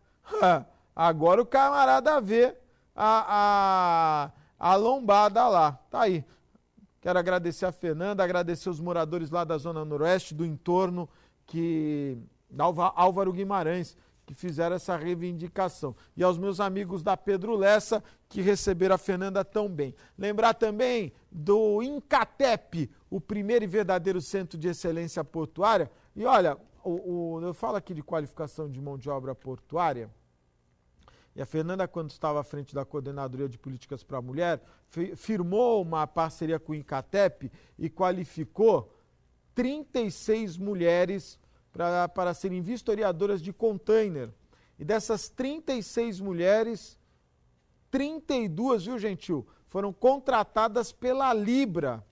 Agora o camarada vê a lombada lá. Tá aí. Quero agradecer a Fernanda, agradecer os moradores lá da Zona Noroeste, do entorno, Álvaro Guimarães, que fizeram essa reivindicação. E aos meus amigos da Pedro Lessa, que receberam a Fernanda tão bem. Lembrar também do Incatep, o primeiro e verdadeiro centro de excelência portuária. E olha, eu falo aqui de qualificação de mão de obra portuária, e a Fernanda, quando estava à frente da Coordenadoria de Políticas para a Mulher, firmou uma parceria com o Incatep e qualificou 36 mulheres para serem vistoriadoras de container. E dessas 36 mulheres, 32, viu, Gentil, foram contratadas pela Libra.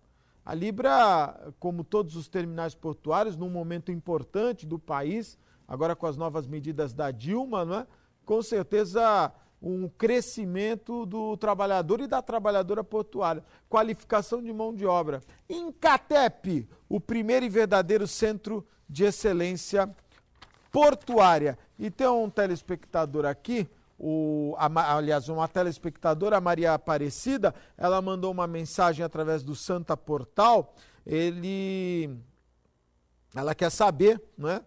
A Libra, como todos os terminais portuários, num momento importante do país, agora com as novas medidas da Dilma, não é? Com certeza um crescimento do trabalhador e da trabalhadora portuária. Qualificação de mão de obra. Incatep, o primeiro e verdadeiro centro de excelência portuária. E tem um telespectador aqui, uma telespectadora, a Maria Aparecida, ela mandou uma mensagem através do Santa Portal, ela quer saber, né,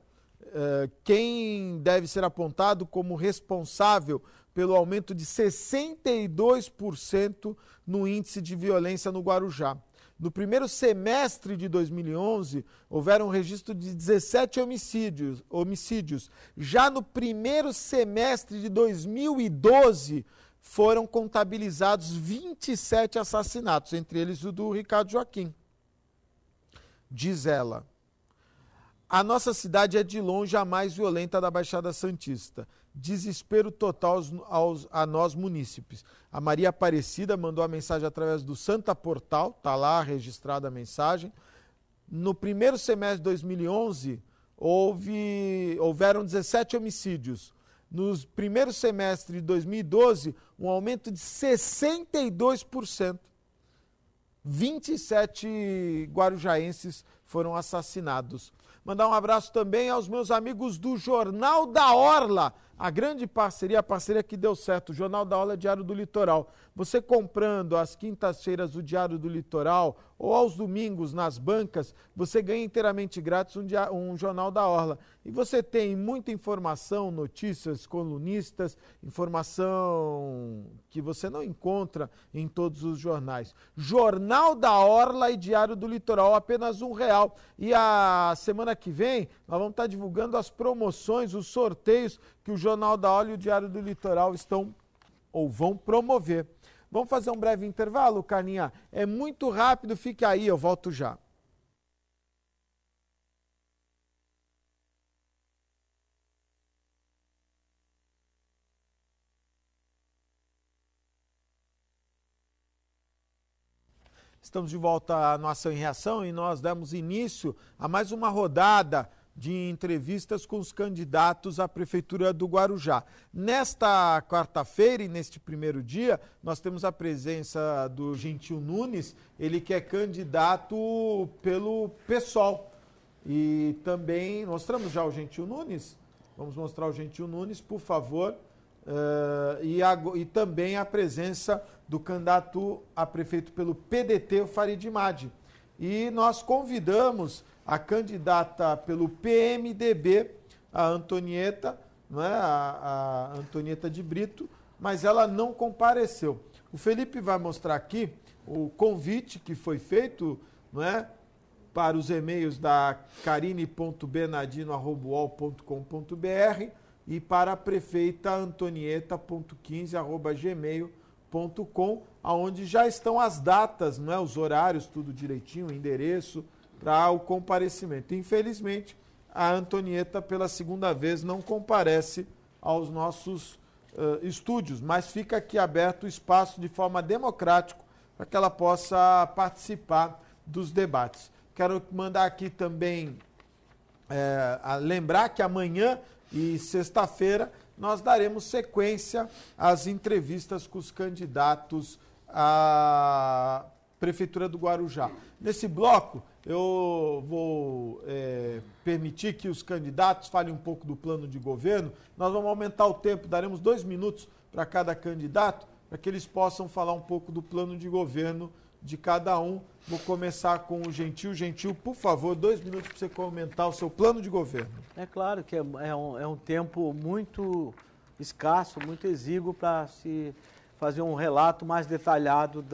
quem deve ser apontado como responsável pelo aumento de 62% no índice de violência no Guarujá. No primeiro semestre de 2011, houveram um registro de 17 homicídios. Já no primeiro semestre de 2012, foram contabilizados 27 assassinatos, entre eles o do Ricardo Joaquim. Diz ela, A nossa cidade é de longe a mais violenta da Baixada Santista. Desespero total a nós munícipes. A Maria Aparecida mandou a mensagem através do Santa Portal, está lá registrada a mensagem. No primeiro semestre de 2011, houveram 17 homicídios. No primeiro semestre de 2012, um aumento de 62%. 27 guarujaenses foram assassinados. Mandar um abraço também aos meus amigos do Jornal da Orla, a grande parceria, a parceria que deu certo, o Jornal da Orla Diário do Litoral. Você comprando às quintas-feiras o Diário do Litoral ou aos domingos nas bancas, você ganha inteiramente grátis um Jornal da Orla. E você tem muita informação, notícias, colunistas, informação que você não encontra em todos os jornais. Jornal da Orla e Diário do Litoral, apenas R$1. E a semana que vem nós vamos estar divulgando as promoções, os sorteios que o Jornal da Orla e o Diário do Litoral estão ou vão promover. Vamos fazer um breve intervalo, Carninha? É muito rápido, fique aí, eu volto já. Estamos de volta no Ação e Reação e nós damos início a mais uma rodada de entrevistas com os candidatos à Prefeitura do Guarujá. Nesta quarta-feira e neste primeiro dia, nós temos a presença do Gentil Nunes, ele que é candidato pelo PSOL. E também, mostramos já o Gentil Nunes? Vamos mostrar o Gentil Nunes, por favor. E também a presença do candidato a prefeito pelo PDT, o Farid Madi. E nós convidamos a candidata pelo PMDB, a Antonieta, não é? a Antonieta de Brito, mas ela não compareceu. O Felipe vai mostrar aqui o convite que foi feito, não é? Para os e-mails da carine.benadino@uol.com.br e para a prefeita antonieta.15@gmail.com, aonde já estão as datas, não é? Os horários, tudo direitinho, o endereço para o comparecimento. Infelizmente, a Antonieta, pela segunda vez, não comparece aos nossos estúdios, mas fica aqui aberto o espaço de forma democrática para que ela possa participar dos debates. Quero mandar aqui também, lembrar que amanhã e sexta-feira nós daremos sequência às entrevistas com os candidatos à Prefeitura do Guarujá. Nesse bloco, eu vou permitir que os candidatos falem um pouco do plano de governo. Nós vamos aumentar o tempo, daremos 2 minutos para cada candidato, para que eles possam falar um pouco do plano de governo de cada um. Vou começar com o Gentil. Gentil, por favor, 2 minutos para você comentar o seu plano de governo. É claro que é um tempo muito escasso, muito exíguo para se fazer um relato mais detalhado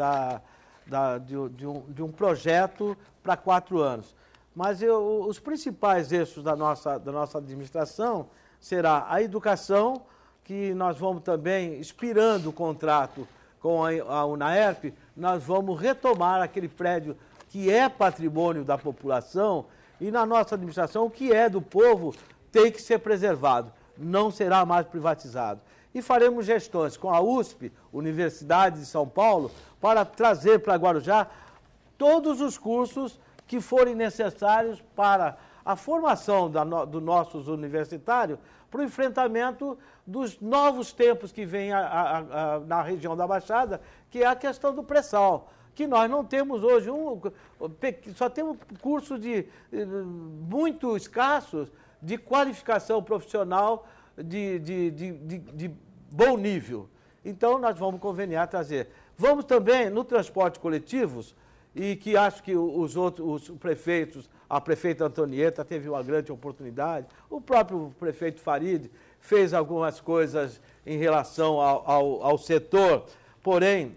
de um projeto para 4 anos. Mas os principais eixos da nossa administração será a educação, que nós vamos também, inspirando o contrato com a UNAERP, nós vamos retomar aquele prédio que é patrimônio da população e na nossa administração o que é do povo tem que ser preservado, não será mais privatizado. E faremos gestões com a USP, Universidade de São Paulo, para trazer para Guarujá todos os cursos que forem necessários para a formação dos nossos universitários para o enfrentamento dos novos tempos que vêm na região da Baixada, que é a questão do pré-sal, que nós não temos hoje, só temos cursos muito escassos de qualificação profissional de bom nível. Então, nós vamos conveniar trazer. Vamos também, no transporte coletivos, e que acho que os prefeitos, a prefeita Antonieta teve uma grande oportunidade, o próprio prefeito Farid fez algumas coisas em relação ao setor, porém,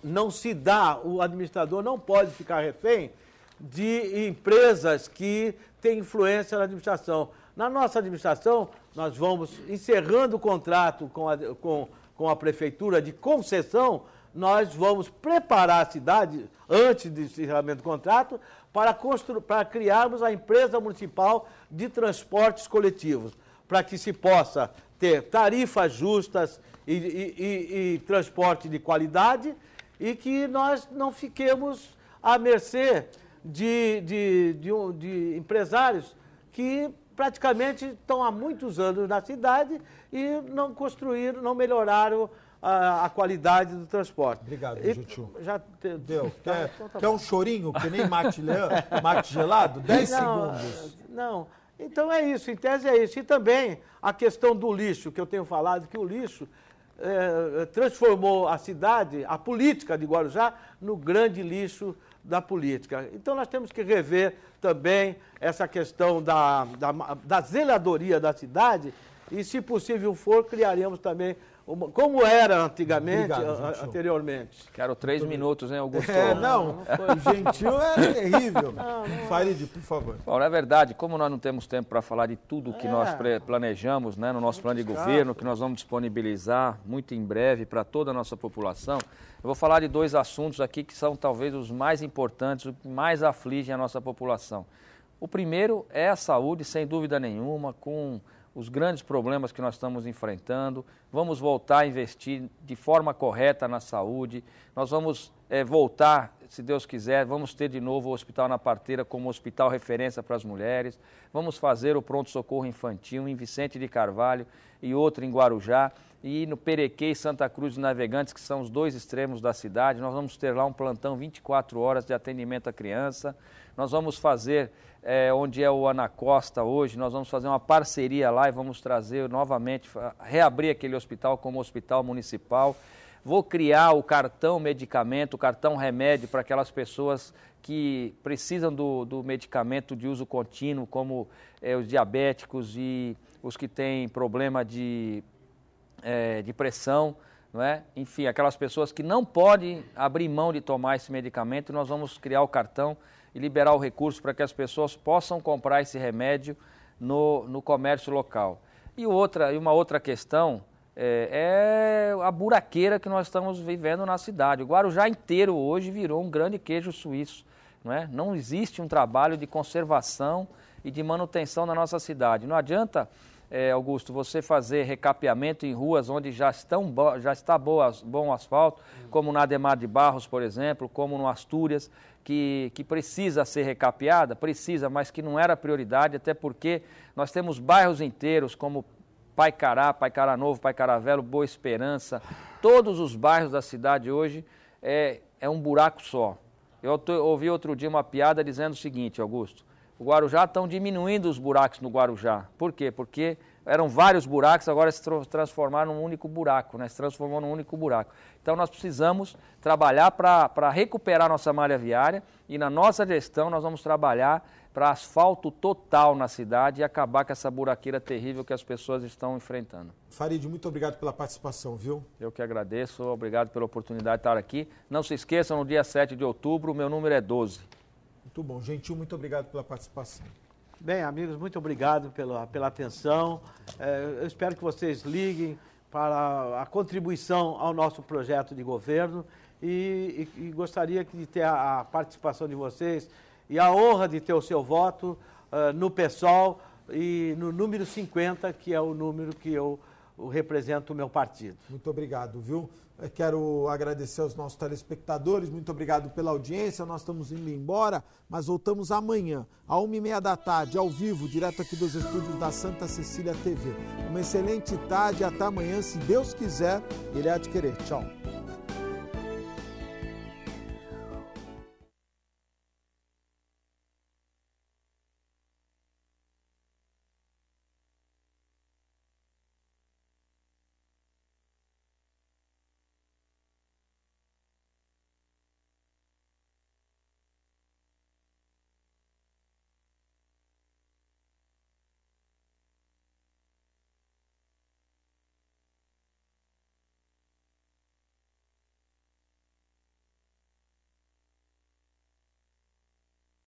não se dá, o administrador não pode ficar refém de empresas que têm influência na administração. Na nossa administração, nós vamos encerrando o contrato com com a Prefeitura de concessão, nós vamos preparar a cidade, antes do encerramento do contrato, para criarmos a empresa municipal de transportes coletivos, para que se possa ter tarifas justas e transporte de qualidade e que nós não fiquemos à mercê de empresários que praticamente estão há muitos anos na cidade e não construíram, não melhoraram a qualidade do transporte. Obrigado, Jutiu. Já deu. Quer um chorinho, que nem mate gelado? 10 segundos. Não. Então é isso, em tese é isso. E também a questão do lixo, que eu tenho falado, que o lixo transformou a cidade, a política de Guarujá, no grande lixo da política. Então nós temos que rever também essa questão da zeladoria da cidade e, se possível for, criaremos também, como era antigamente, anteriormente. Quero 3 minutos, hein, Augusto? O Gentil é terrível. Farid, por favor. Bom, na verdade, como nós não temos tempo para falar de tudo que nós planejamos, né, no nosso plano de governo, que nós vamos disponibilizar muito em breve para toda a nossa população, eu vou falar de 2 assuntos aqui que são talvez os mais importantes, os que mais afligem a nossa população. O primeiro é a saúde, sem dúvida nenhuma, com os grandes problemas que nós estamos enfrentando. Vamos voltar a investir de forma correta na saúde. Nós vamos voltar, se Deus quiser, vamos ter de novo o Hospital na Parteira como hospital referência para as mulheres. Vamos fazer o pronto-socorro infantil em Vicente de Carvalho e outro em Guarujá. E no Perequê e Santa Cruz dos Navegantes, que são os 2 extremos da cidade, nós vamos ter lá um plantão 24 horas de atendimento à criança. Nós vamos fazer, onde é o Ana Costa hoje, nós vamos fazer uma parceria lá e vamos trazer novamente, reabrir aquele hospital como hospital municipal. Vou criar o cartão medicamento, o cartão remédio para aquelas pessoas que precisam do medicamento de uso contínuo, como os diabéticos e os que têm problema de pressão, não é? Enfim, aquelas pessoas que não podem abrir mão de tomar esse medicamento, nós vamos criar o cartão e liberar o recurso para que as pessoas possam comprar esse remédio no comércio local. E uma outra questão é a buraqueira que nós estamos vivendo na cidade. O Guarujá inteiro hoje virou um grande queijo suíço, não é? Não existe um trabalho de conservação e de manutenção na nossa cidade. Não adianta, Augusto, você fazer recapeamento em ruas onde já está bom asfalto, como na Ademar de Barros, por exemplo, como no Astúrias, que precisa ser recapeada, precisa, mas que não era prioridade, até porque nós temos bairros inteiros como Paicará, Paicará Novo, Paicará Velho, Boa Esperança, todos os bairros da cidade hoje é um buraco só. Eu ouvi outro dia uma piada dizendo o seguinte, Augusto, o Guarujá estão diminuindo os buracos no Guarujá. Por quê? Porque eram vários buracos, agora se transformaram num único buraco, né? Se transformou num único buraco. Então nós precisamos trabalhar para recuperar nossa malha viária e na nossa gestão nós vamos trabalhar para asfalto total na cidade e acabar com essa buraqueira terrível que as pessoas estão enfrentando. Farid, muito obrigado pela participação, viu? Eu que agradeço, obrigado pela oportunidade de estar aqui. Não se esqueçam, no dia 7 de outubro, o meu número é 12. Muito bom. Gentil, muito obrigado pela participação. Bem, amigos, muito obrigado pela atenção. Eu espero que vocês liguem para a contribuição ao nosso projeto de governo e gostaria de ter a participação de vocês e a honra de ter o seu voto no PSOL e no número 50, que é o número que eu represento o meu partido. Muito obrigado, viu? Eu quero agradecer aos nossos telespectadores, muito obrigado pela audiência, nós estamos indo embora, mas voltamos amanhã, às 1h30 da tarde, ao vivo, direto aqui dos estúdios da Santa Cecília TV. Uma excelente tarde, até amanhã, se Deus quiser, Ele há de querer. Tchau.